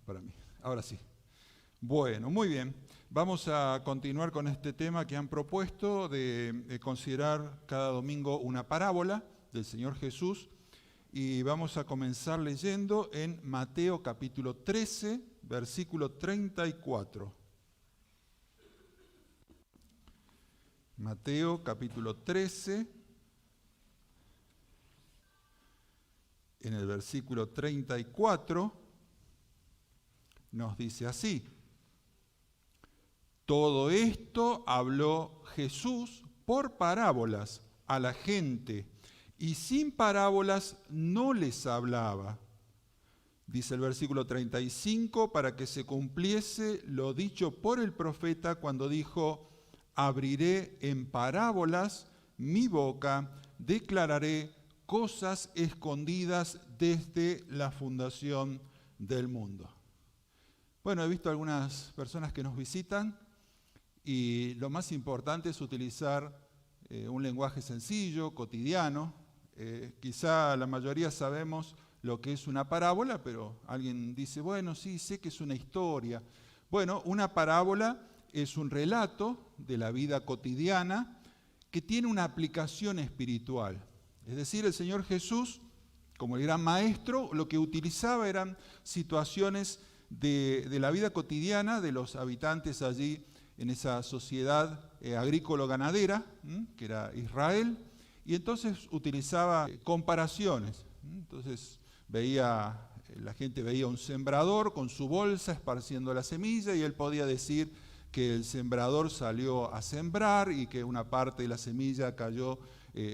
para mí. Ahora sí. Bueno, muy bien. Vamos a continuar con este tema que han propuesto de considerar cada domingo una parábola del Señor Jesús. Y vamos a comenzar leyendo en Mateo capítulo 13, versículo 34. Mateo capítulo 13, en el versículo 34, nos dice así: todo esto habló Jesús por parábolas a la gente, y sin parábolas no les hablaba. Dice el versículo 35, para que se cumpliese lo dicho por el profeta cuando dijo: abriré en parábolas mi boca, declararé cosas escondidas desde la fundación del mundo. Bueno, he visto algunas personas que nos visitan y lo más importante es utilizar un lenguaje sencillo, cotidiano. Quizá la mayoría sabemos lo que es una parábola, pero alguien dice, bueno, sí, sé que es una historia. Bueno, una parábola es un relato de la vida cotidiana que tiene una aplicación espiritual. Es decir, el Señor Jesús, como el gran maestro, lo que utilizaba eran situaciones de la vida cotidiana de los habitantes allí en esa sociedad agrícola-ganadera, que era Israel, y entonces utilizaba comparaciones. Entonces la gente veía un sembrador con su bolsa esparciendo la semilla y él podía decir que el sembrador salió a sembrar y que una parte de la semilla cayó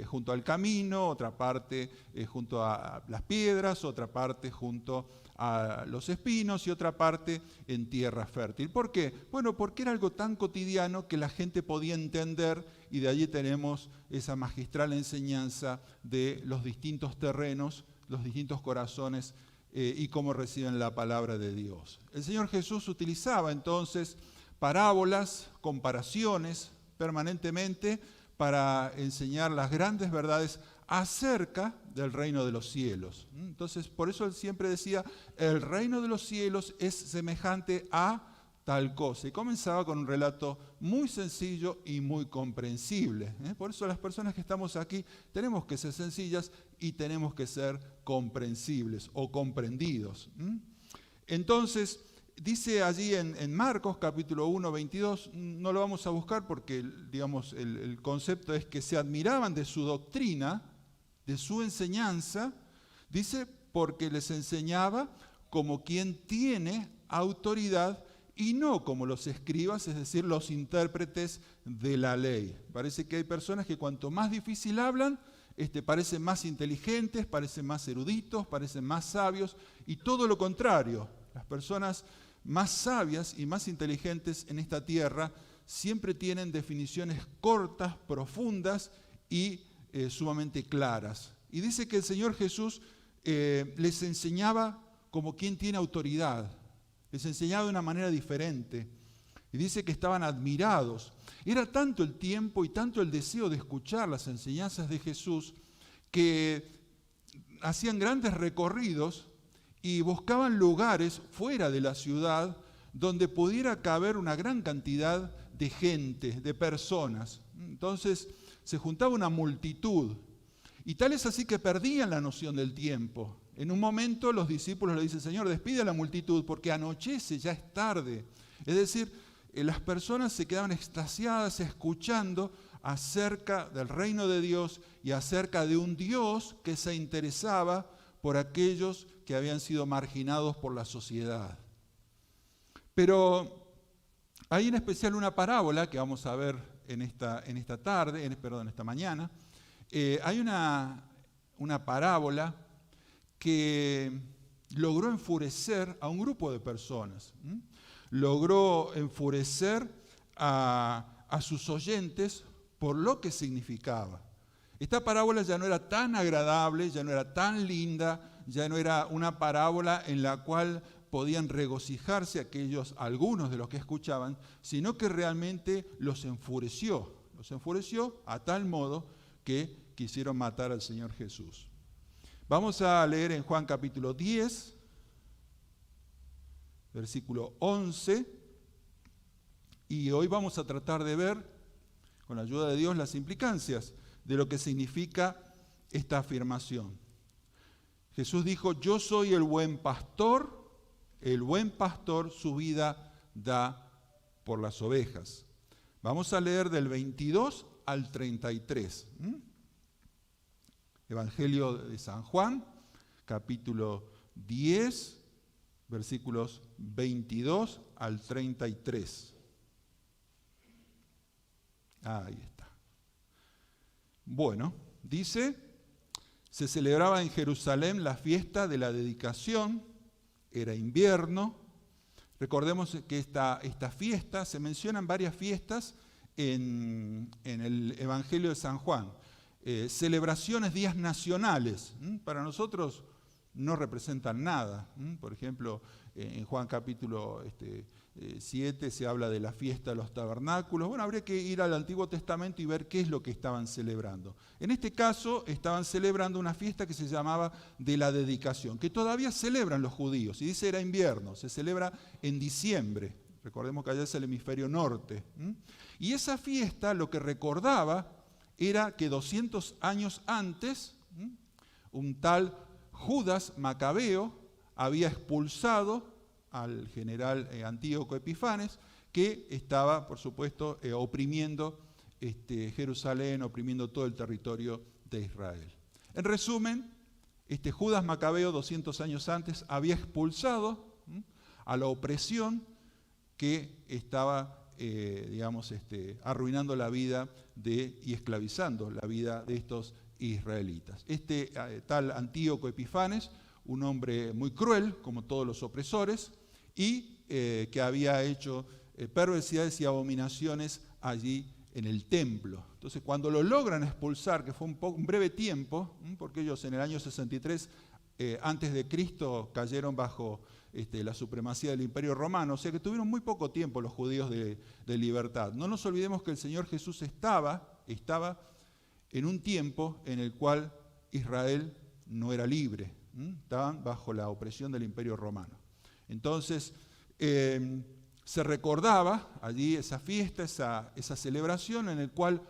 junto al camino, otra parte junto a las piedras, otra parte junto a los espinos y otra parte en tierra fértil. ¿Por qué? Bueno, porque era algo tan cotidiano que la gente podía entender, y de allí tenemos esa magistral enseñanza de los distintos terrenos, los distintos corazones y cómo reciben la palabra de Dios. El Señor Jesús utilizaba entonces parábolas, comparaciones permanentemente para enseñar las grandes verdades acerca del reino de los cielos. Entonces, por eso él siempre decía, el reino de los cielos es semejante a tal cosa. Y comenzaba con un relato muy sencillo y muy comprensible. Por eso las personas que estamos aquí tenemos que ser sencillas y tenemos que ser comprensibles o comprendidos. Entonces, dice allí en Marcos capítulo 1, 22, no lo vamos a buscar porque digamos, el concepto es que se admiraban de su doctrina, de su enseñanza, dice, porque les enseñaba como quien tiene autoridad y no como los escribas, es decir, los intérpretes de la ley. Parece que hay personas que cuanto más difícil hablan, parecen más inteligentes, parecen más eruditos, parecen más sabios, y todo lo contrario. Las personas más sabias y más inteligentes en esta tierra siempre tienen definiciones cortas, profundas y sumamente claras. Y dice que el Señor Jesús les enseñaba como quien tiene autoridad, les enseñaba de una manera diferente. Y dice que estaban admirados. Era tanto el tiempo y tanto el deseo de escuchar las enseñanzas de Jesús que hacían grandes recorridos y buscaban lugares fuera de la ciudad donde pudiera caber una gran cantidad de gente, de personas. Entonces se juntaba una multitud, y tal es así que perdían la noción del tiempo. En un momento los discípulos le dicen, Señor, despide a la multitud porque anochece, ya es tarde. Es decir, las personas se quedaban extasiadas escuchando acerca del reino de Dios y acerca de un Dios que se interesaba por aquellos que habían sido marginados por la sociedad. Pero hay en especial una parábola que vamos a ver en esta mañana. Hay una parábola que logró enfurecer a un grupo de personas. Logró enfurecer a sus oyentes por lo que significaba. Esta parábola ya no era tan agradable, ya no era tan linda, ya no era una parábola en la cual podían regocijarse algunos de los que escuchaban, sino que realmente los enfureció a tal modo que quisieron matar al Señor Jesús. Vamos a leer en Juan capítulo 10, versículo 11, y hoy vamos a tratar de ver, con la ayuda de Dios, las implicancias de lo que significa esta afirmación. Jesús dijo: yo soy el buen pastor su vida da por las ovejas. Vamos a leer del 22 al 33. Evangelio de San Juan, capítulo 10, versículos 22 al 33. Ahí está. Bueno, dice: se celebraba en Jerusalén la fiesta de la dedicación, era invierno. Recordemos que esta fiesta, se mencionan varias fiestas en el Evangelio de San Juan. Celebraciones, días nacionales, para nosotros no representan nada. Por ejemplo, en Juan capítulo 7 se habla de la fiesta de los tabernáculos. Bueno, habría que ir al Antiguo Testamento y ver qué es lo que estaban celebrando. En este caso, estaban celebrando una fiesta que se llamaba de la dedicación, que todavía celebran los judíos. Y dice era invierno, se celebra en diciembre. Recordemos que allá es el hemisferio norte. Y esa fiesta lo que recordaba era que 200 años antes, un tal Judas Macabeo había expulsado al general Antíoco Epifanes, que estaba, por supuesto, oprimiendo Jerusalén, oprimiendo todo el territorio de Israel. En resumen, Judas Macabeo, 200 años antes, había expulsado a la opresión que estaba, arruinando la vida y esclavizando la vida de estos israelitas. Tal Antíoco Epifanes, un hombre muy cruel, como todos los opresores, y que había hecho perversidades y abominaciones allí en el templo. Entonces, cuando lo logran expulsar, que fue un breve tiempo, porque ellos en el año 63 antes de Cristo cayeron bajo la supremacía del Imperio Romano, o sea que tuvieron muy poco tiempo los judíos de libertad. No nos olvidemos que el Señor Jesús estaba en un tiempo en el cual Israel no era libre, estaban bajo la opresión del Imperio Romano. Entonces, se recordaba allí esa fiesta, esa celebración en el cual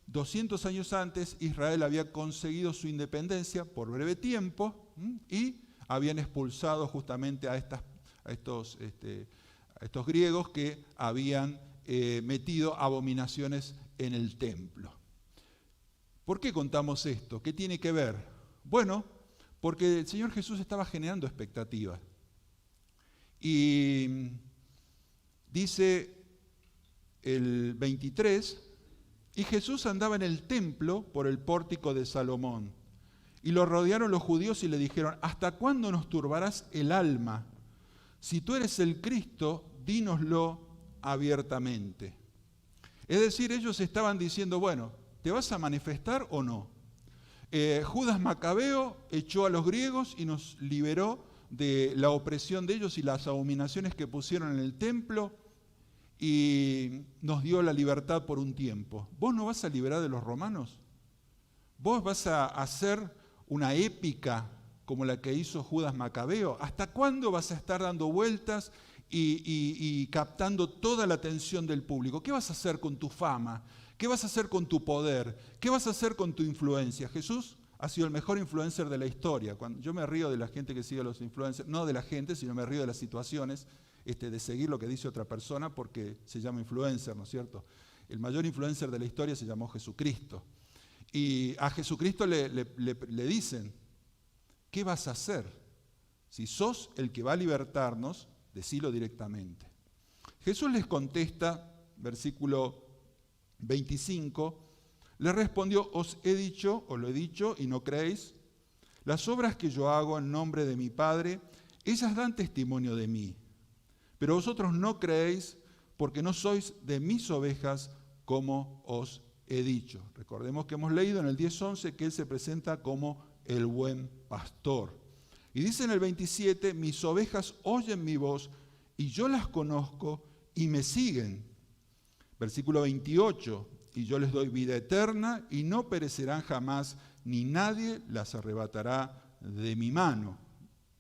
200 años antes Israel había conseguido su independencia por breve tiempo y habían expulsado justamente a estos griegos que habían metido abominaciones en el templo. ¿Por qué contamos esto? ¿Qué tiene que ver? Bueno, porque el Señor Jesús estaba generando expectativas. Y dice el 23, y Jesús andaba en el templo por el pórtico de Salomón, y lo rodearon los judíos y le dijeron: ¿hasta cuándo nos turbarás el alma? Si tú eres el Cristo, dínoslo abiertamente. Es decir, ellos estaban diciendo: bueno, ¿te vas a manifestar o no? Judas Macabeo echó a los griegos y nos liberó de la opresión de ellos y las abominaciones que pusieron en el templo, y nos dio la libertad por un tiempo. ¿Vos no vas a liberar de los romanos? ¿Vos vas a hacer una épica como la que hizo Judas Macabeo? ¿Hasta cuándo vas a estar dando vueltas y captando toda la atención del público? ¿Qué vas a hacer con tu fama? ¿Qué vas a hacer con tu poder? ¿Qué vas a hacer con tu influencia? Jesús ha sido el mejor influencer de la historia. Cuando yo me río de la gente que sigue a los influencers, no de la gente, sino me río de las situaciones, de seguir lo que dice otra persona porque se llama influencer, ¿no es cierto? El mayor influencer de la historia se llamó Jesucristo. Y a Jesucristo le dicen: ¿qué vas a hacer? Si sos el que va a libertarnos, decilo directamente. Jesús les contesta, versículo 25, le respondió: os lo he dicho y no creéis. Las obras que yo hago en nombre de mi Padre, ellas dan testimonio de mí. Pero vosotros no creéis porque no sois de mis ovejas, como os he dicho. Recordemos que hemos leído en el 10:11 que Él se presenta como el buen pastor. Y dice en el 27, mis ovejas oyen mi voz y yo las conozco y me siguen. Versículo 28, y yo les doy vida eterna y no perecerán jamás, ni nadie las arrebatará de mi mano.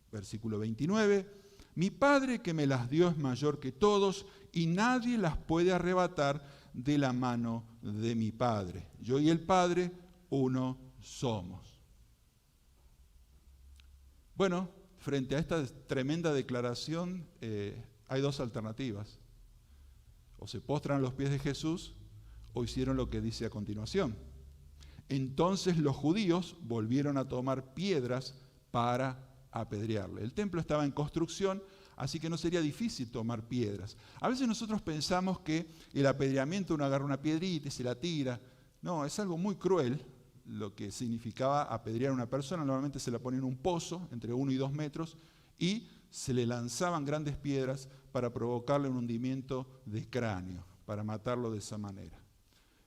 Versículo 29, Mi Padre que me las dio es mayor que todos y nadie las puede arrebatar de la mano de mi Padre. Yo y el Padre uno somos. Bueno, frente a esta tremenda declaración hay dos alternativas. O se postran a los pies de Jesús o hicieron lo que dice a continuación. Entonces los judíos volvieron a tomar piedras para apedrearle. El templo estaba en construcción, así que no sería difícil tomar piedras. A veces nosotros pensamos que el apedreamiento, uno agarra una piedrita y se la tira. No, es algo muy cruel lo que significaba apedrear a una persona. Normalmente se la ponía en un pozo entre 1 y 2 metros y se le lanzaban grandes piedras para provocarle un hundimiento de cráneo, para matarlo de esa manera.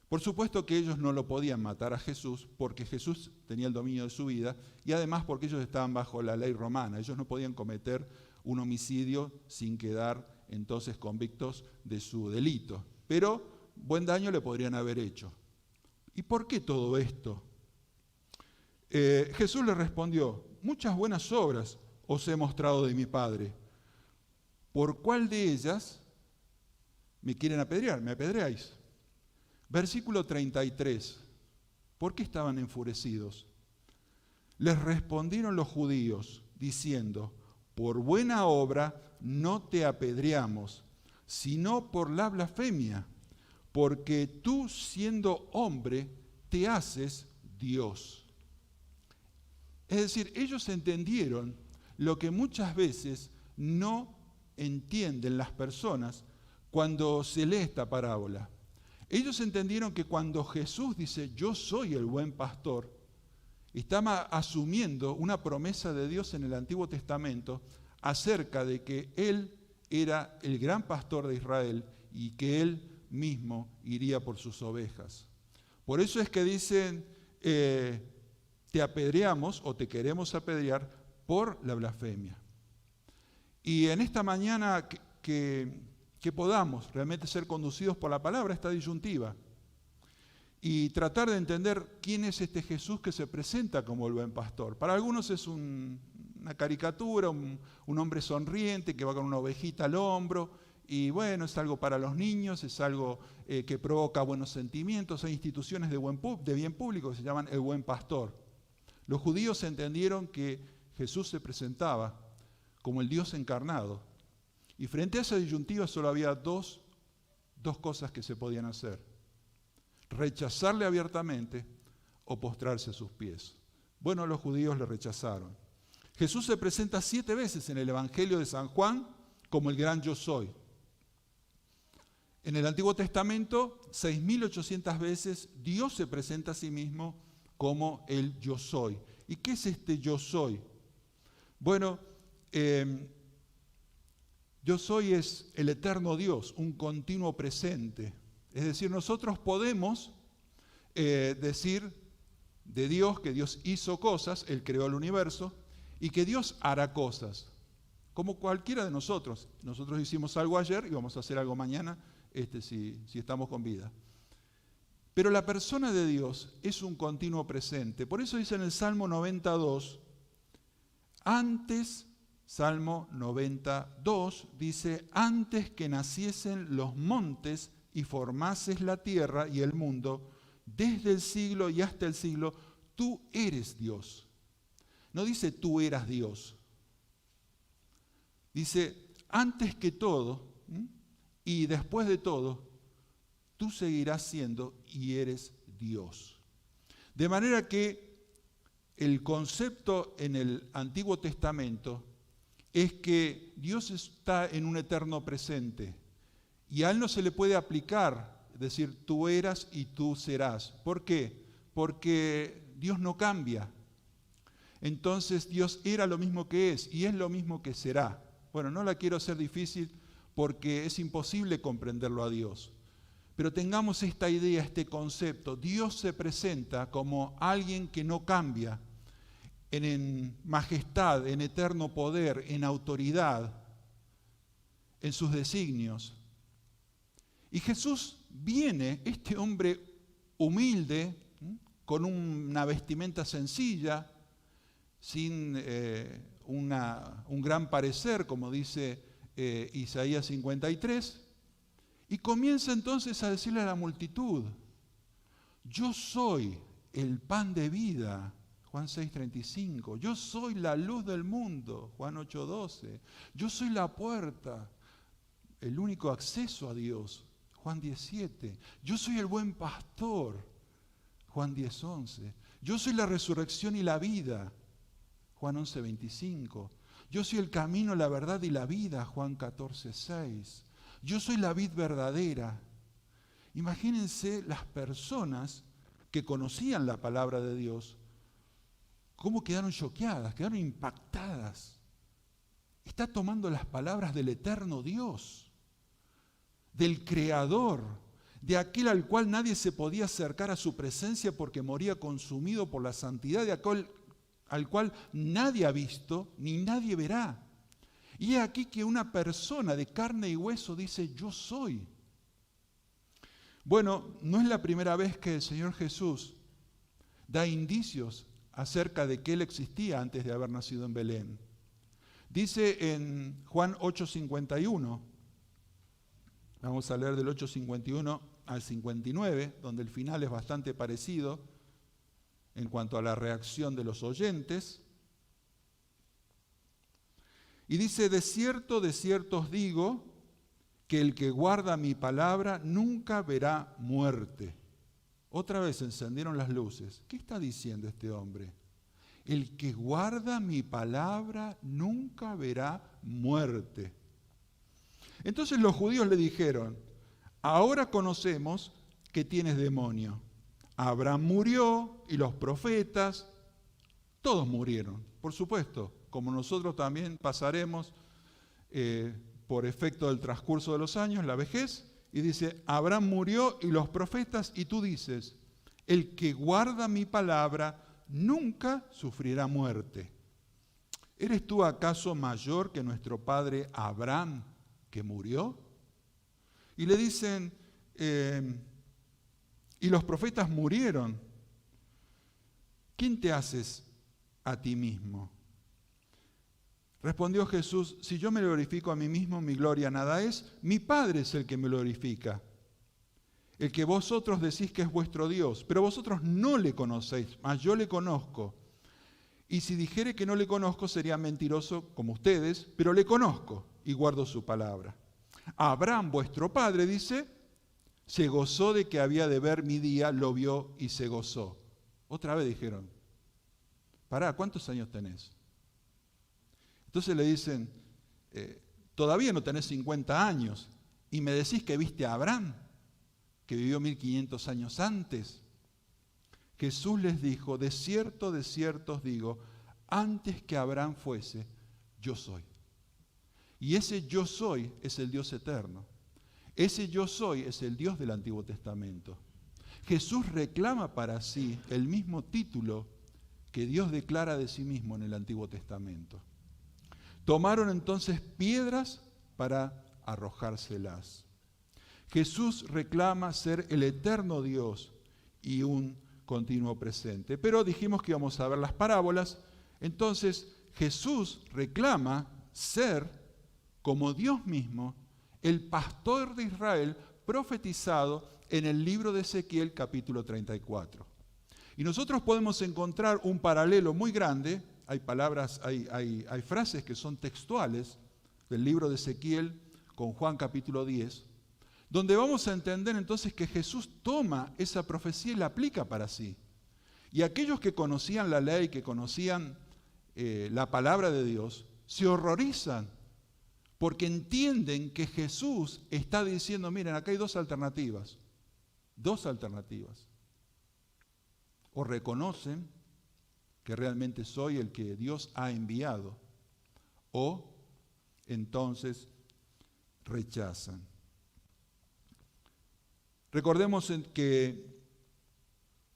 Por supuesto que ellos no lo podían matar a Jesús porque Jesús tenía el dominio de su vida y además porque ellos estaban bajo la ley romana. Ellos no podían cometer un homicidio sin quedar entonces convictos de su delito. Pero buen daño le podrían haber hecho. ¿Y por qué todo esto? Jesús le respondió, muchas buenas obras os he mostrado de mi Padre. ¿Por cuál de ellas me quieren apedrear? ¿Me apedreáis? Versículo 33. ¿Por qué estaban enfurecidos? Les respondieron los judíos, diciendo, por buena obra no te apedreamos, sino por la blasfemia, porque tú siendo hombre te haces Dios. Es decir, ellos entendieron lo que muchas veces no entienden las personas cuando se lee esta parábola. Ellos entendieron que cuando Jesús dice, yo soy el buen pastor, estaba asumiendo una promesa de Dios en el Antiguo Testamento acerca de que Él era el gran pastor de Israel y que Él mismo iría por sus ovejas. Por eso es que dicen, te apedreamos o te queremos apedrear por la blasfemia. Y en esta mañana que podamos realmente ser conducidos por la palabra, esta disyuntiva, y tratar de entender quién es este Jesús que se presenta como el buen pastor. Para algunos es una caricatura, un hombre sonriente que va con una ovejita al hombro, y bueno, es algo para los niños, es algo que provoca buenos sentimientos. Hay instituciones de bien público que se llaman el buen pastor. Los judíos entendieron que Jesús se presentaba como el Dios encarnado. Y frente a esa disyuntiva solo había dos cosas que se podían hacer. Rechazarle abiertamente o postrarse a sus pies. Bueno, los judíos le rechazaron. Jesús se presenta 7 veces en el Evangelio de San Juan como el gran yo soy. En el Antiguo Testamento, 6.800 veces Dios se presenta a sí mismo como el yo soy. ¿Y qué es este yo soy? Bueno, yo soy es el eterno Dios, un continuo presente. Es decir, nosotros podemos decir de Dios que Dios hizo cosas, Él creó el universo, y que Dios hará cosas, como cualquiera de nosotros. Nosotros hicimos algo ayer y vamos a hacer algo mañana, si estamos con vida. Pero la persona de Dios es un continuo presente. Por eso dice en el Salmo 92, Salmo 92 dice, antes que naciesen los montes y formases la tierra y el mundo, desde el siglo y hasta el siglo, tú eres Dios. No dice tú eras Dios. Dice, antes que todo y después de todo, tú seguirás siendo y eres Dios. De manera que el concepto en el Antiguo Testamento es que Dios está en un eterno presente y a Él no se le puede aplicar, decir tú eras y tú serás. ¿Por qué? Porque Dios no cambia. Entonces Dios era lo mismo que es y es lo mismo que será. Bueno, no la quiero hacer difícil porque es imposible comprenderlo a Dios. Pero tengamos esta idea, este concepto. Dios se presenta como alguien que no cambia, en majestad, en eterno poder, en autoridad, en sus designios. Y Jesús viene, este hombre humilde, con una vestimenta sencilla, sin un gran parecer, como dice Isaías 53, y comienza entonces a decirle a la multitud, yo soy el pan de vida, Juan 6:35, yo soy la luz del mundo, Juan 8:12, yo soy la puerta, el único acceso a Dios, Juan 10:7, yo soy el buen pastor, Juan 10:11, yo soy la resurrección y la vida, Juan 11:25, yo soy el camino, la verdad y la vida, Juan 14:6, yo soy la vid verdadera. Imagínense las personas que conocían la palabra de Dios, cómo quedaron choqueadas, quedaron impactadas. Está tomando las palabras del eterno Dios, del Creador, de aquel al cual nadie se podía acercar a su presencia porque moría consumido por la santidad, de aquel al cual nadie ha visto ni nadie verá. Y es aquí que una persona de carne y hueso dice, yo soy. Bueno, no es la primera vez que el Señor Jesús da indicios acerca de que Él existía antes de haber nacido en Belén. Dice en Juan 8:51, vamos a leer del 8:51 al 59, donde el final es bastante parecido en cuanto a la reacción de los oyentes. Y dice, de cierto os digo, que el que guarda mi palabra nunca verá muerte. Otra vez encendieron las luces. ¿Qué está diciendo este hombre? El que guarda mi palabra nunca verá muerte. Entonces los judíos le dijeron, ahora conocemos que tienes demonio. Abraham murió y los profetas, todos murieron, por supuesto, como nosotros también pasaremos por efecto del transcurso de los años, la vejez, y dice, Abraham murió y los profetas, y tú dices, el que guarda mi palabra nunca sufrirá muerte. ¿Eres tú acaso mayor que nuestro padre Abraham, que murió? Y le dicen, y los profetas murieron. ¿Quién te haces a ti mismo? Respondió Jesús, si yo me glorifico a mí mismo, mi gloria nada es, mi Padre es el que me glorifica, el que vosotros decís que es vuestro Dios, pero vosotros no le conocéis, mas yo le conozco. Y si dijere que no le conozco, sería mentiroso como ustedes, pero le conozco y guardo su palabra. Abraham, vuestro padre, dice, se gozó de que había de ver mi día, lo vio y se gozó. Otra vez dijeron, pará, ¿cuántos años tenés? Entonces le dicen, todavía no tenés 50 años y me decís que viste a Abraham, que vivió 1500 años antes. Jesús les dijo, de cierto os digo, antes que Abraham fuese, yo soy. Y ese yo soy es el Dios eterno. Ese yo soy es el Dios del Antiguo Testamento. Jesús reclama para sí el mismo título que Dios declara de sí mismo en el Antiguo Testamento. Tomaron entonces piedras para arrojárselas. Jesús reclama ser el eterno Dios y un continuo presente. Pero dijimos que íbamos a ver las parábolas. Entonces Jesús reclama ser como Dios mismo, el pastor de Israel profetizado en el libro de Ezequiel capítulo 34. Y nosotros podemos encontrar un paralelo muy grande. Hay palabras, hay frases que son textuales del libro de Ezequiel con Juan capítulo 10, donde vamos a entender entonces que Jesús toma esa profecía y la aplica para sí. Y aquellos que conocían la ley, que conocían la palabra de Dios, se horrorizan porque entienden que Jesús está diciendo, miren, acá hay dos alternativas. O reconocen que realmente soy el que Dios ha enviado, o entonces rechazan. Recordemos que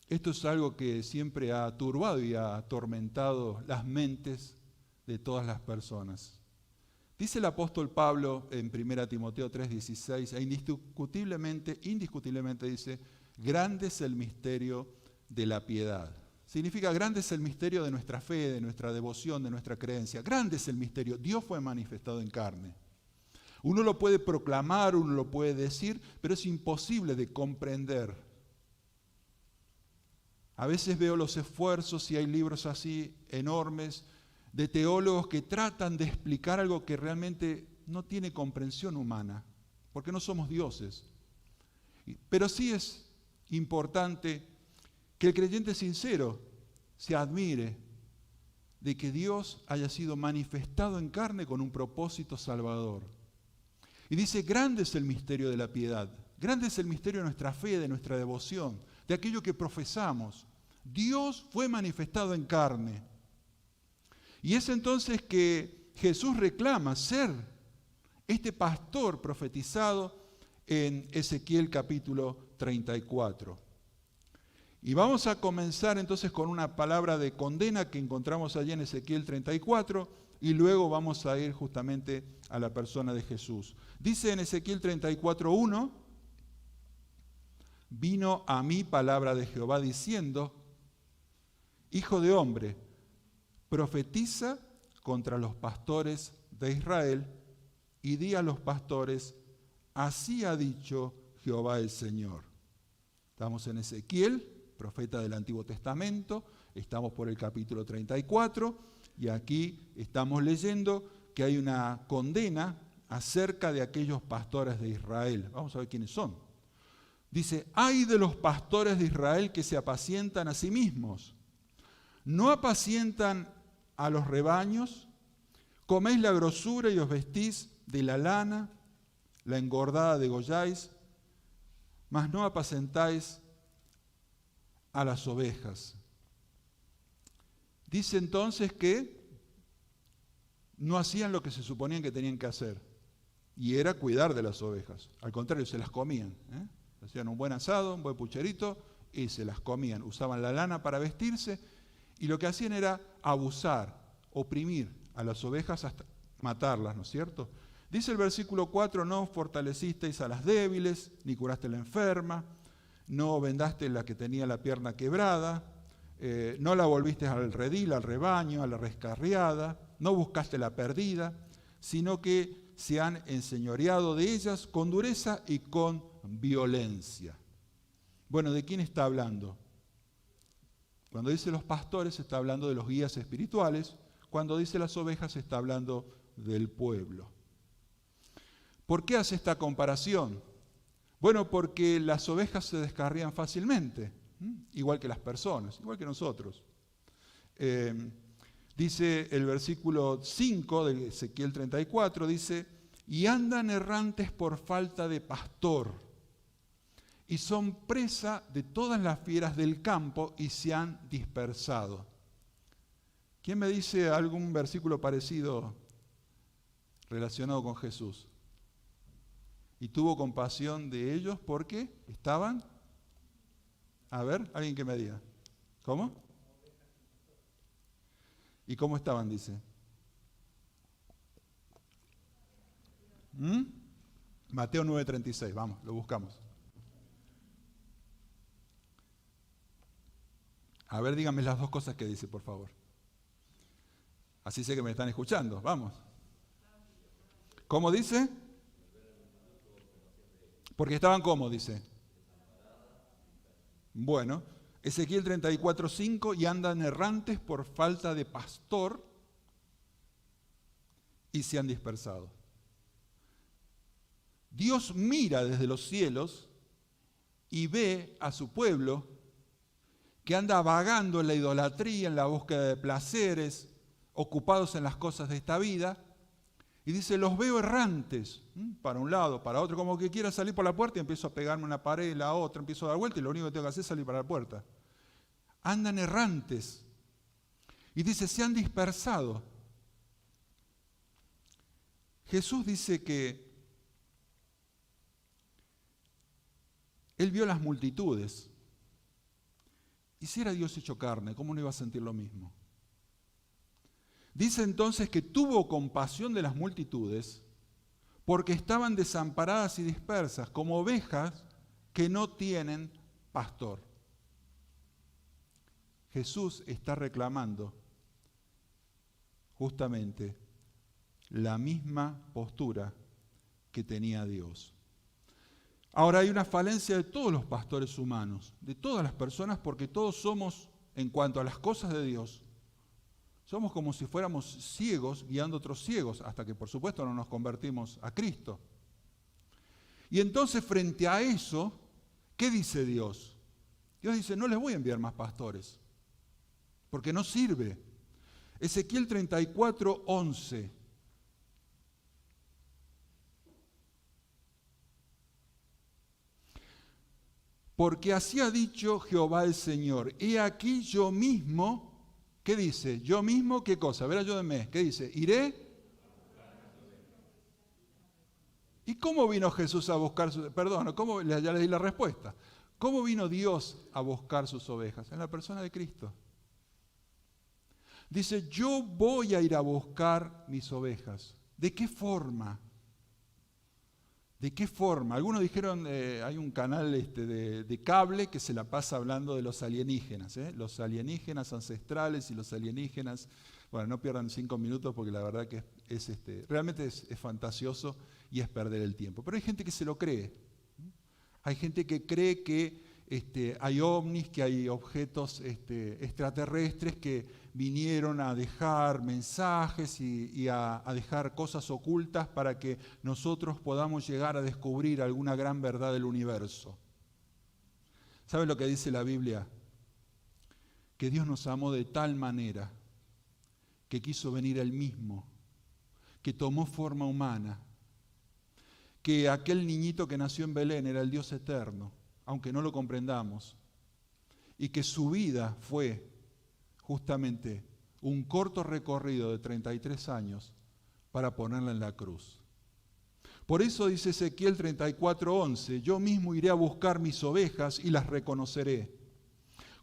esto es algo que siempre ha turbado y ha atormentado las mentes de todas las personas. Dice el apóstol Pablo en 1 Timoteo 3:16, e indiscutiblemente dice, grande es el misterio de la piedad. significa grande es el misterio de nuestra fe, de nuestra devoción, de nuestra creencia. Grande es el misterio. Dios fue manifestado en carne. Uno lo puede proclamar, uno lo puede decir, pero es imposible de comprender. A veces veo los esfuerzos, y hay libros así enormes, de teólogos que tratan de explicar algo que realmente no tiene comprensión humana, porque no somos dioses. Pero sí es importante que el creyente sincero se admire de que Dios haya sido manifestado en carne con un propósito salvador. Y dice, grande es el misterio de la piedad, grande es el misterio de nuestra fe, de nuestra devoción, de aquello que profesamos. Dios fue manifestado en carne. Y es entonces que Jesús reclama ser este pastor profetizado en Ezequiel capítulo 34. Y vamos a comenzar entonces con una palabra de condena que encontramos allí en Ezequiel 34 y luego vamos a ir justamente a la persona de Jesús. Dice en Ezequiel 34:1, vino a mí palabra de Jehová diciendo, hijo de hombre, profetiza contra los pastores de Israel y di a los pastores, así ha dicho Jehová el Señor. Estamos en Ezequiel, profeta del Antiguo Testamento, estamos por el capítulo 34 y aquí estamos leyendo que hay una condena acerca de aquellos pastores de Israel. Vamos a ver quiénes son. Dice, ay de los pastores de Israel que se apacientan a sí mismos. ¿No apacientan a los rebaños? ¿Coméis la grosura y os vestís de la lana? La engordada degolláis, mas no apacentáis a las ovejas. Dice entonces que no hacían lo que se suponían que tenían que hacer, y era cuidar de las ovejas. Al contrario, se las comían. Hacían un buen asado, un buen pucherito, y se las comían. Usaban la lana para vestirse, y lo que hacían era abusar, oprimir a las ovejas hasta matarlas, ¿no es cierto? Dice el versículo 4, no fortalecisteis a las débiles, ni curaste a la enferma, no vendaste la que tenía la pierna quebrada, no la volviste al redil, al rebaño, a la rescarriada, no buscaste la perdida, sino que se han enseñoreado de ellas con dureza y con violencia. Bueno, ¿de quién está hablando? Cuando dice los pastores está hablando de los guías espirituales, cuando dice las ovejas está hablando del pueblo. ¿Por qué hace esta comparación? Bueno, porque las ovejas se descarrían fácilmente, igual que las personas, igual que nosotros. Dice el versículo 5 de Ezequiel 34, dice, y andan errantes por falta de pastor, y son presa de todas las fieras del campo y se han dispersado. ¿Quién me dice algún versículo parecido relacionado con Jesús? Y tuvo compasión de ellos porque estaban, a ver, alguien que me diga, ¿cómo? ¿Y cómo estaban, dice? Mateo 9:36, vamos, lo buscamos. A ver, díganme las dos cosas que dice, por favor. Así sé que me están escuchando, vamos. ¿Cómo dice? Porque estaban como, dice. Bueno, Ezequiel 34:5, y andan errantes por falta de pastor y se han dispersado. Dios mira desde los cielos y ve a su pueblo que anda vagando en la idolatría, en la búsqueda de placeres, ocupados en las cosas de esta vida, y dice, los veo errantes, para un lado, para otro, como que quiera salir por la puerta y empiezo a pegarme una pared, la otra, empiezo a dar vuelta y lo único que tengo que hacer es salir para la puerta. Andan errantes. Y dice, se han dispersado. Jesús dice que Él vio las multitudes. Y si era Dios hecho carne, ¿cómo no iba a sentir lo mismo? Dice entonces que tuvo compasión de las multitudes porque estaban desamparadas y dispersas, como ovejas que no tienen pastor. Jesús está reclamando justamente la misma postura que tenía Dios. Ahora hay una falencia de todos los pastores humanos, de todas las personas, porque todos somos, en cuanto a las cosas de Dios, somos como si fuéramos ciegos guiando a otros ciegos, hasta que por supuesto no nos convertimos a Cristo. Y entonces frente a eso, ¿qué dice Dios? Dios dice, no les voy a enviar más pastores, porque no sirve. Ezequiel 34, 11. Porque así ha dicho Jehová el Señor, he aquí yo mismo, ¿qué dice? Yo mismo, ¿qué cosa? A ver, ayúdenme, ¿qué dice? Iré. ¿Y cómo vino Jesús a buscar sus... Perdón, ya les di la respuesta. ¿Cómo vino Dios a buscar sus ovejas? En la persona de Cristo. Dice, yo voy a ir a buscar mis ovejas. ¿De qué forma? ¿De qué forma? Algunos dijeron, hay un canal de cable que se la pasa hablando de los alienígenas, los alienígenas ancestrales y los alienígenas. Bueno, no pierdan 5 minutos porque la verdad que realmente es fantasioso y es perder el tiempo. Pero hay gente que se lo cree. Hay gente que cree que hay ovnis, que hay objetos extraterrestres que vinieron a dejar mensajes y a dejar cosas ocultas para que nosotros podamos llegar a descubrir alguna gran verdad del universo. ¿Saben lo que dice la Biblia? Que Dios nos amó de tal manera que quiso venir Él mismo, que tomó forma humana, que aquel niñito que nació en Belén era el Dios eterno, aunque no lo comprendamos, y que su vida fue justamente un corto recorrido de 33 años para ponerla en la cruz. Por eso dice Ezequiel 34:11, yo mismo iré a buscar mis ovejas y las reconoceré.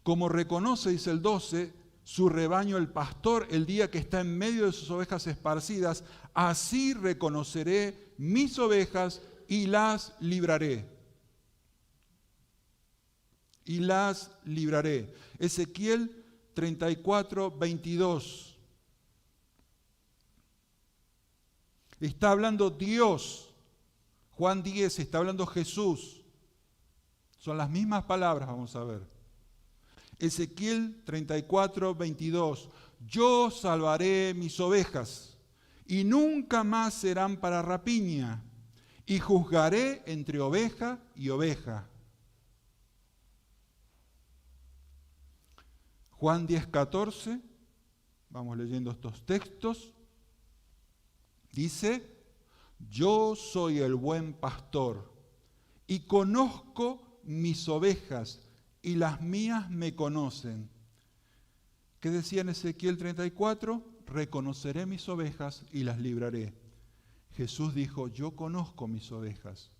Como reconoce, dice el 12, su rebaño el pastor el día que está en medio de sus ovejas esparcidas, así reconoceré mis ovejas y las libraré. Y las libraré. Ezequiel 34:22. Está hablando Dios. Juan 10 está hablando Jesús. Son las mismas palabras, vamos a ver. Ezequiel 34:22. Yo salvaré mis ovejas y nunca más serán para rapiña, y juzgaré entre oveja y oveja. Juan 10:14, vamos leyendo estos textos, dice, yo soy el buen pastor y conozco mis ovejas y las mías me conocen. ¿Qué decía en Ezequiel 34? Reconoceré mis ovejas y las libraré. Jesús dijo, yo conozco mis ovejas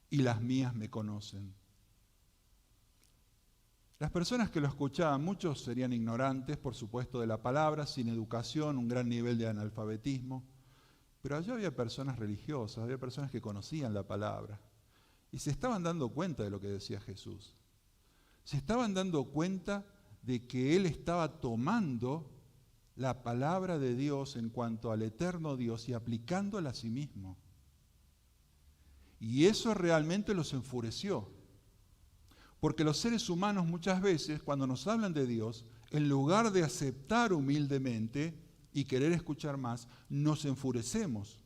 y las mías me conocen. Las personas que lo escuchaban, muchos serían ignorantes, por supuesto, de la palabra, sin educación, un gran nivel de analfabetismo, pero allá había personas religiosas, había personas que conocían la palabra y se estaban dando cuenta de lo que decía Jesús. Se estaban dando cuenta de que Él estaba tomando la palabra de Dios en cuanto al eterno Dios y aplicándola a sí mismo. Y eso realmente los enfureció. Porque los seres humanos muchas veces, cuando nos hablan de Dios, en lugar de aceptar humildemente y querer escuchar más, nos enfurecemos.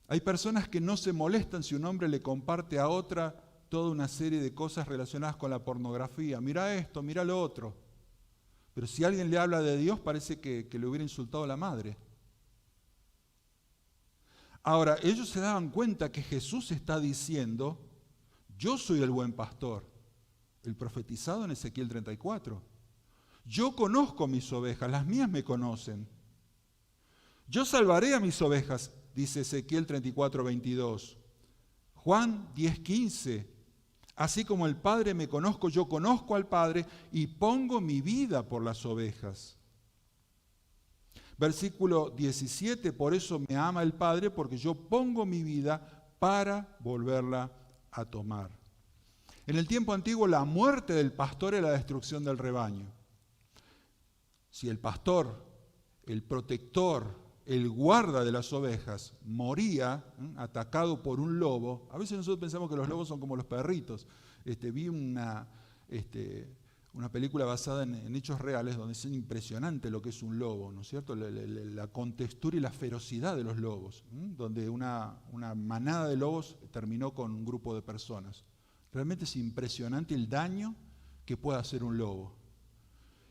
Hay personas que no se molestan si un hombre le comparte a otra toda una serie de cosas relacionadas con la pornografía. Mira esto, mira lo otro. Pero si alguien le habla de Dios, parece que le hubiera insultado a la madre. Ahora, ellos se daban cuenta que Jesús está diciendo, yo soy el buen pastor, el profetizado en Ezequiel 34. Yo conozco mis ovejas, las mías me conocen. Yo salvaré a mis ovejas, dice Ezequiel 34:22. Juan 10:15. Así como el Padre me conozco, yo conozco al Padre y pongo mi vida por las ovejas. Versículo 17, por eso me ama el Padre, porque yo pongo mi vida para volverla a tomar. En el tiempo antiguo la muerte del pastor era la destrucción del rebaño. Si el pastor, el protector, el guarda de las ovejas moría atacado por un lobo, a veces nosotros pensamos que los lobos son como los perritos. Vi una película basada en hechos reales donde es impresionante lo que es un lobo, ¿no es cierto? La contextura y la ferocidad de los lobos, donde una manada de lobos terminó con un grupo de personas. Realmente es impresionante el daño que puede hacer un lobo.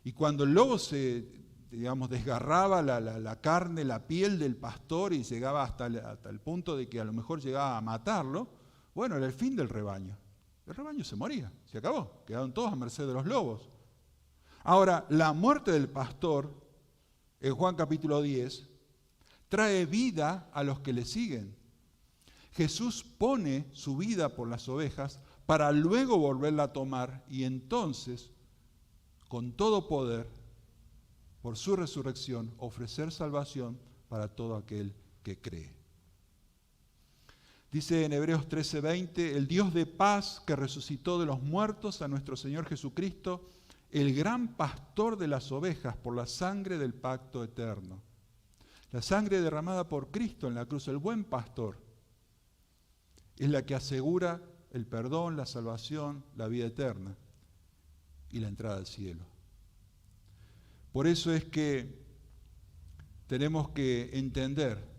Y cuando el lobo desgarraba la carne, la piel del pastor y llegaba hasta el punto de que a lo mejor llegaba a matarlo, bueno, era el fin del rebaño. El rebaño se moría, se acabó, quedaron todos a merced de los lobos. Ahora, la muerte del pastor, en Juan capítulo 10, trae vida a los que le siguen. Jesús pone su vida por las ovejas para luego volverla a tomar y entonces, con todo poder, por su resurrección, ofrecer salvación para todo aquel que cree. Dice en Hebreos 13:20, el Dios de paz que resucitó de los muertos a nuestro Señor Jesucristo, el gran pastor de las ovejas por la sangre del pacto eterno. La sangre derramada por Cristo en la cruz, el buen pastor, es la que asegura el perdón, la salvación, la vida eterna y la entrada al cielo. Por eso es que tenemos que entender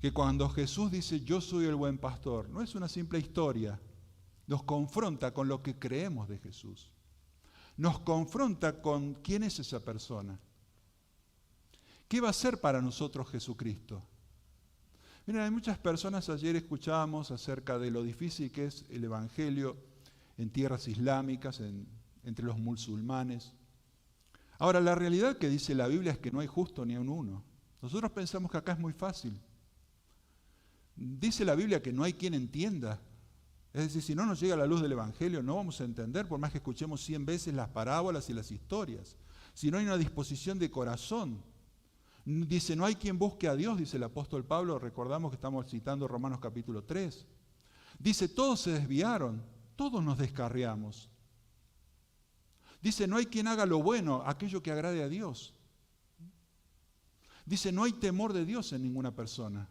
que cuando Jesús dice yo soy el buen pastor, no es una simple historia, nos confronta con lo que creemos de Jesús, nos confronta con quién es esa persona. ¿Qué va a hacer para nosotros Jesucristo? Miren, hay muchas personas, ayer escuchábamos acerca de lo difícil que es el Evangelio en tierras islámicas, entre los musulmanes. Ahora, la realidad que dice la Biblia es que no hay justo ni un uno. Nosotros pensamos que acá es muy fácil. Dice la Biblia que no hay quien entienda. Es decir, si no nos llega la luz del Evangelio, no vamos a entender, por más que escuchemos 100 veces las parábolas y las historias. Si no hay una disposición de corazón. Dice, no hay quien busque a Dios, dice el apóstol Pablo, recordamos que estamos citando Romanos capítulo 3. Dice, todos se desviaron, todos nos descarriamos. Dice, no hay quien haga lo bueno, aquello que agrade a Dios. Dice, no hay temor de Dios en ninguna persona.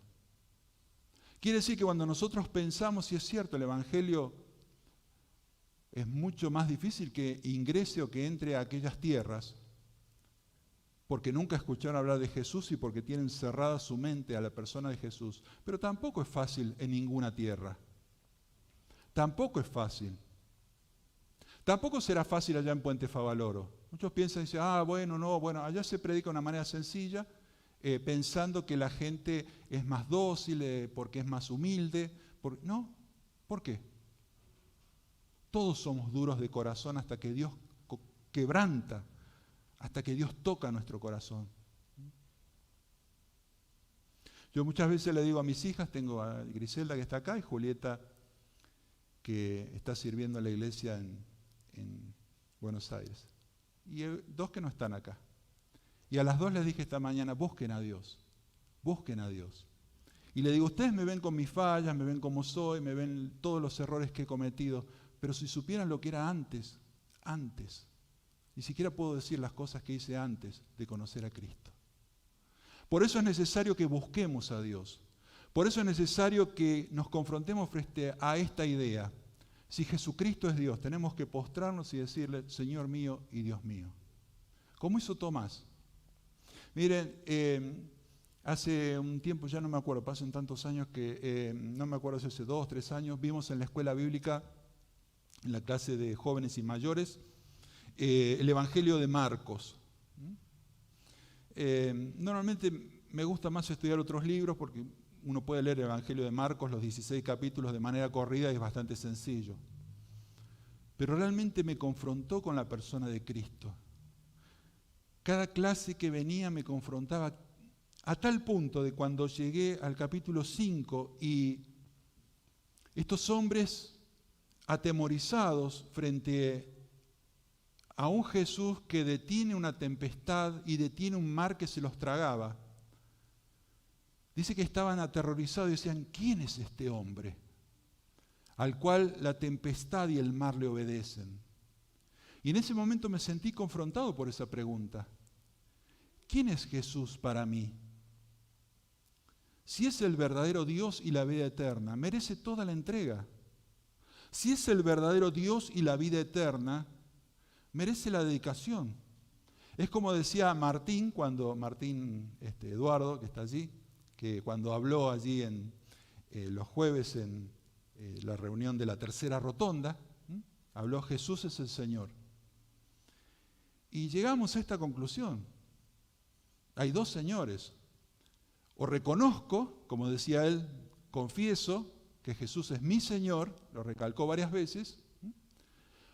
Quiere decir que cuando nosotros pensamos, si es cierto, el Evangelio es mucho más difícil que ingrese o que entre a aquellas tierras, porque nunca escucharon hablar de Jesús y porque tienen cerrada su mente a la persona de Jesús. Pero tampoco es fácil en ninguna tierra. Tampoco es fácil. Tampoco será fácil allá en Puente Favaloro. Muchos piensan y dicen, allá se predica de una manera sencilla, pensando que la gente es más dócil, porque es más humilde. No, ¿por qué? Todos somos duros de corazón hasta que Dios quebranta, hasta que Dios toca nuestro corazón. Yo muchas veces le digo a mis hijas, tengo a Griselda que está acá y Julieta que está sirviendo en la iglesia en Buenos Aires. Y dos que no están acá. Y a las dos les dije esta mañana, busquen a Dios, busquen a Dios. Y le digo, ustedes me ven con mis fallas, me ven como soy, me ven todos los errores que he cometido, pero si supieran lo que era antes, ni siquiera puedo decir las cosas que hice antes de conocer a Cristo. Por eso es necesario que busquemos a Dios. Por eso es necesario que nos confrontemos frente a esta idea. Si Jesucristo es Dios, tenemos que postrarnos y decirle, Señor mío y Dios mío. ¿Cómo hizo Tomás? Miren, hace un tiempo, ya no me acuerdo, pasan tantos años que no me acuerdo si hace 2, 3 años, vimos en la escuela bíblica, en la clase de jóvenes y mayores, el Evangelio de Marcos. Normalmente me gusta más estudiar otros libros porque uno puede leer el Evangelio de Marcos, los 16 capítulos de manera corrida y es bastante sencillo. Pero realmente me confrontó con la persona de Cristo. Cada clase que venía me confrontaba a tal punto de cuando llegué al capítulo 5 y estos hombres atemorizados frente a un Jesús que detiene una tempestad y detiene un mar que se los tragaba. Dice que estaban aterrorizados y decían, ¿quién es este hombre? al cual la tempestad y el mar le obedecen. Y en ese momento me sentí confrontado por esa pregunta. ¿Quién es Jesús para mí? Si es el verdadero Dios y la vida eterna, merece toda la entrega. Si es el verdadero Dios y la vida eterna, merece la dedicación. Es como decía Martín, Eduardo, que está allí, que cuando habló allí en los jueves en la reunión de la tercera rotonda, habló Jesús es el Señor. Y llegamos a esta conclusión. Hay dos señores. O reconozco, como decía él, confieso que Jesús es mi Señor, lo recalcó varias veces,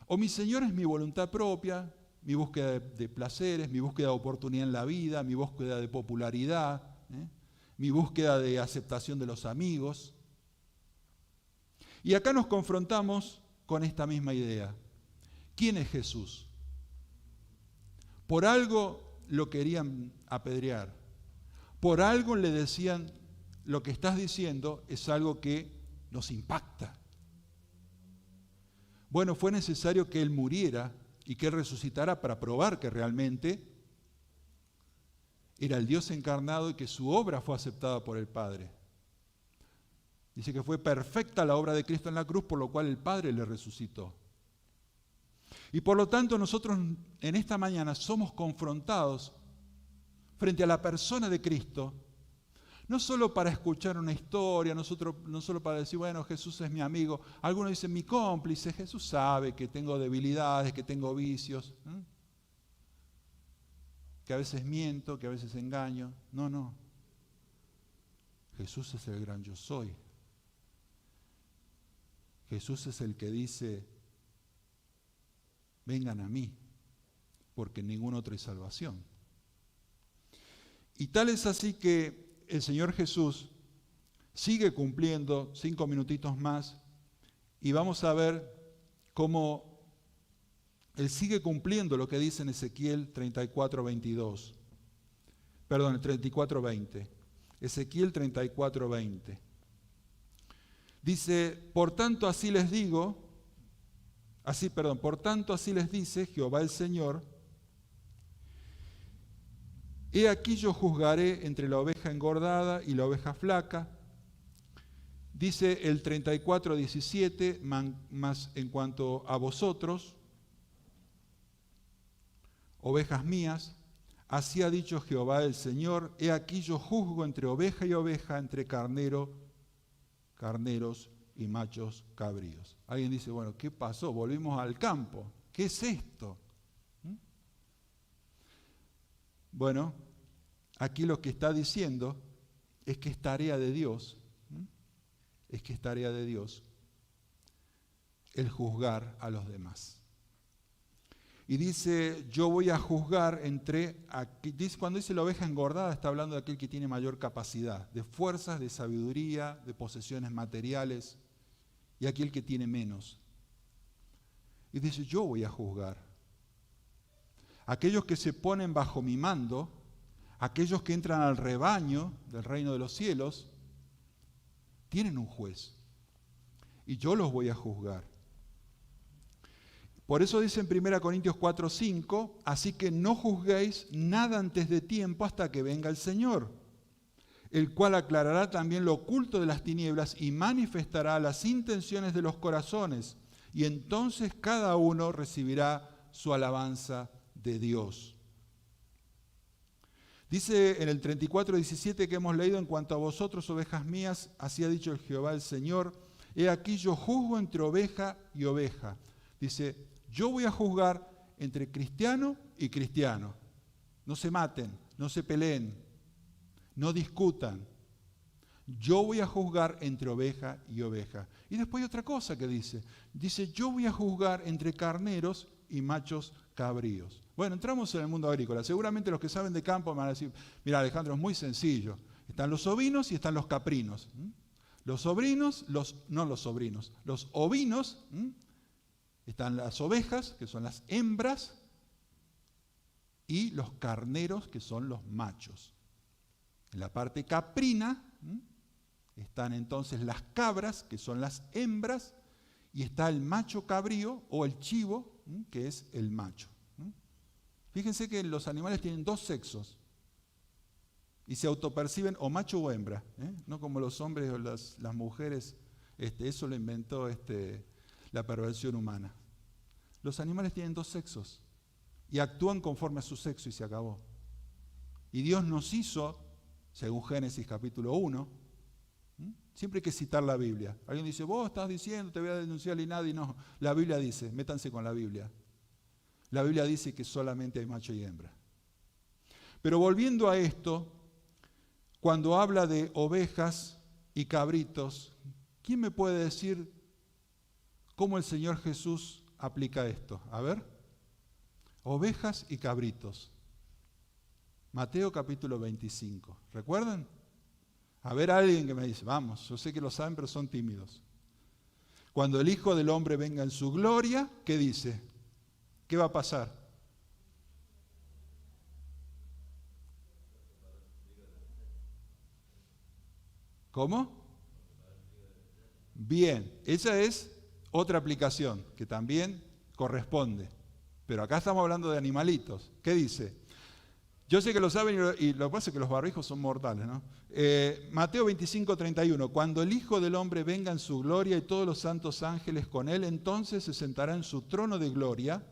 o mi Señor es mi voluntad propia, mi búsqueda de placeres, mi búsqueda de oportunidad en la vida, mi búsqueda de popularidad, mi búsqueda de aceptación de los amigos. Y acá nos confrontamos con esta misma idea. ¿Quién es Jesús? Por algo lo querían apedrear. Por algo le decían, lo que estás diciendo es algo que nos impacta. Bueno, fue necesario que Él muriera y que Él resucitara para probar que realmente era el Dios encarnado y que su obra fue aceptada por el Padre. Dice que fue perfecta la obra de Cristo en la cruz, por lo cual el Padre le resucitó. Y por lo tanto nosotros en esta mañana somos confrontados frente a la persona de Cristo, no solo para escuchar una historia, no solo para decir, bueno, Jesús es mi amigo. Algunos dicen, mi cómplice, Jesús sabe que tengo debilidades, que tengo vicios, que a veces miento, que a veces engaño. No. Jesús es el gran yo soy. Jesús es el que dice, vengan a mí, porque en ningún otro hay salvación. Y tal es así que el Señor Jesús sigue cumpliendo 5 minutitos más y vamos a ver cómo Él sigue cumpliendo lo que dice en Ezequiel 34:20. Ezequiel 34:20. Dice, por tanto así les dice Jehová el Señor, he aquí yo juzgaré entre la oveja engordada y la oveja flaca. Dice el 34:17, mas en cuanto a vosotros, ovejas mías, así ha dicho Jehová el Señor, he aquí yo juzgo entre oveja y oveja, entre carneros y machos cabríos. Alguien dice, bueno, ¿qué pasó? Volvimos al campo. ¿Qué es esto? Bueno, aquí lo que está diciendo es que es tarea de Dios, el juzgar a los demás. Y dice, yo voy a juzgar cuando dice la oveja engordada, está hablando de aquel que tiene mayor capacidad, de fuerzas, de sabiduría, de posesiones materiales, y aquel que tiene menos. Y dice, yo voy a juzgar. Aquellos que se ponen bajo mi mando, aquellos que entran al rebaño del reino de los cielos, tienen un juez. Y yo los voy a juzgar. Por eso dice en 1 Corintios 4:5, así que no juzguéis nada antes de tiempo hasta que venga el Señor, el cual aclarará también lo oculto de las tinieblas y manifestará las intenciones de los corazones, y entonces cada uno recibirá su alabanza de Dios. Dice en el 34:17 que hemos leído, en cuanto a vosotros, ovejas mías, así ha dicho el Jehová el Señor, he aquí yo juzgo entre oveja y oveja. Dice, yo voy a juzgar entre cristiano y cristiano. No se maten, no se peleen, no discutan. Yo voy a juzgar entre oveja y oveja. Y después hay otra cosa que dice. Dice, yo voy a juzgar entre carneros y machos cabríos. Bueno, entramos en el mundo agrícola. Seguramente los que saben de campo me van a decir, mira Alejandro, es muy sencillo. Están los ovinos y están los caprinos. Los ovinos, los ovinos, están las ovejas, que son las hembras, y los carneros, que son los machos. En la parte caprina están entonces las cabras, que son las hembras, y está el macho cabrío o el chivo, que es el macho. Fíjense que los animales tienen dos sexos y se autoperciben o macho o hembra, no como los hombres o las mujeres. Eso lo inventó la perversión humana. Los animales tienen dos sexos y actúan conforme a su sexo y se acabó. Y Dios nos hizo, según Génesis capítulo 1, siempre hay que citar la Biblia. Alguien dice, vos estás diciendo, te voy a denunciar y nadie. No, la Biblia dice, métanse con la Biblia. La Biblia dice que solamente hay macho y hembra. Pero volviendo a esto, cuando habla de ovejas y cabritos, ¿quién me puede decir cómo el Señor Jesús aplica esto? A ver, ovejas y cabritos. Mateo capítulo 25, ¿recuerdan? A ver, alguien que me dice, vamos, yo sé que lo saben, pero son tímidos. Cuando el Hijo del Hombre venga en su gloria, ¿qué dice? ¿Qué va a pasar? ¿Cómo? Bien, esa es otra aplicación que también corresponde. Pero acá estamos hablando de animalitos. ¿Qué dice? Yo sé que lo saben y lo que pasa es que los barbijos son mortales, ¿no? Mateo 25, 31. Cuando el Hijo del Hombre venga en su gloria y todos los santos ángeles con él, entonces se sentará en su trono de gloria.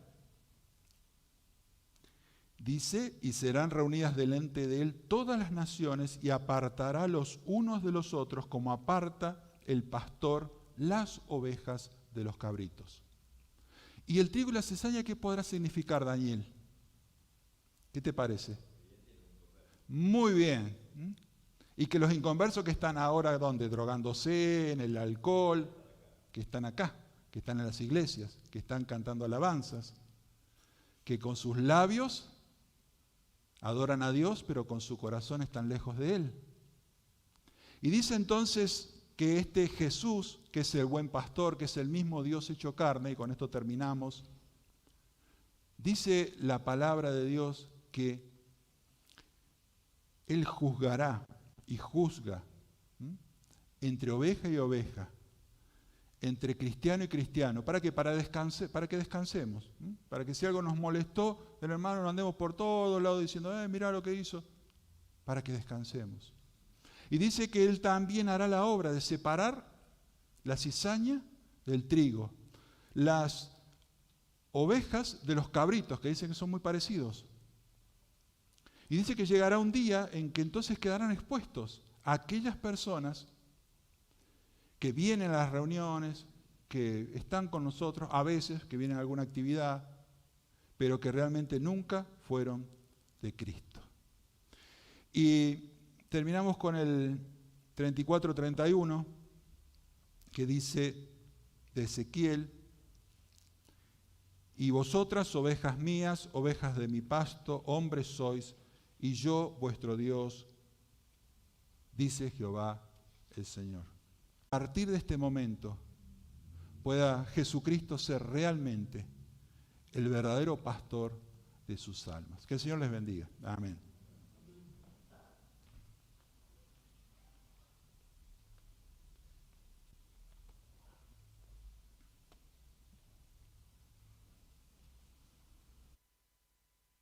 Dice, y serán reunidas delante de él todas las naciones y apartará los unos de los otros como aparta el pastor las ovejas de los cabritos. ¿Y el trigo y la cizaña qué podrá significar, Daniel? ¿Qué te parece? Muy bien. Y que los inconversos que están ahora, ¿dónde? Drogándose, en el alcohol, que están acá, que están en las iglesias, que están cantando alabanzas, que con sus labios adoran a Dios, pero con su corazón están lejos de Él. Y dice entonces que este Jesús, que es el buen pastor, que es el mismo Dios hecho carne, y con esto terminamos, dice la palabra de Dios que Él juzgará y juzga entre oveja y oveja, entre cristiano y cristiano. ¿Para qué? Para que descansemos. Para que si algo nos molestó, el hermano no andemos por todos lados diciendo, mirá lo que hizo. Para que descansemos. Y dice que Él también hará la obra de separar la cizaña del trigo, las ovejas de los cabritos, que dicen que son muy parecidos. Y dice que llegará un día en que entonces quedarán expuestos a aquellas personas que vienen a las reuniones, que están con nosotros, a veces que vienen a alguna actividad, pero que realmente nunca fueron de Cristo. Y terminamos con el 34-31, que dice de Ezequiel, y vosotras, ovejas mías, ovejas de mi pasto, hombres sois, y yo vuestro Dios, dice Jehová el Señor. A partir de este momento pueda Jesucristo ser realmente el verdadero pastor de sus almas. Que el Señor les bendiga. Amén.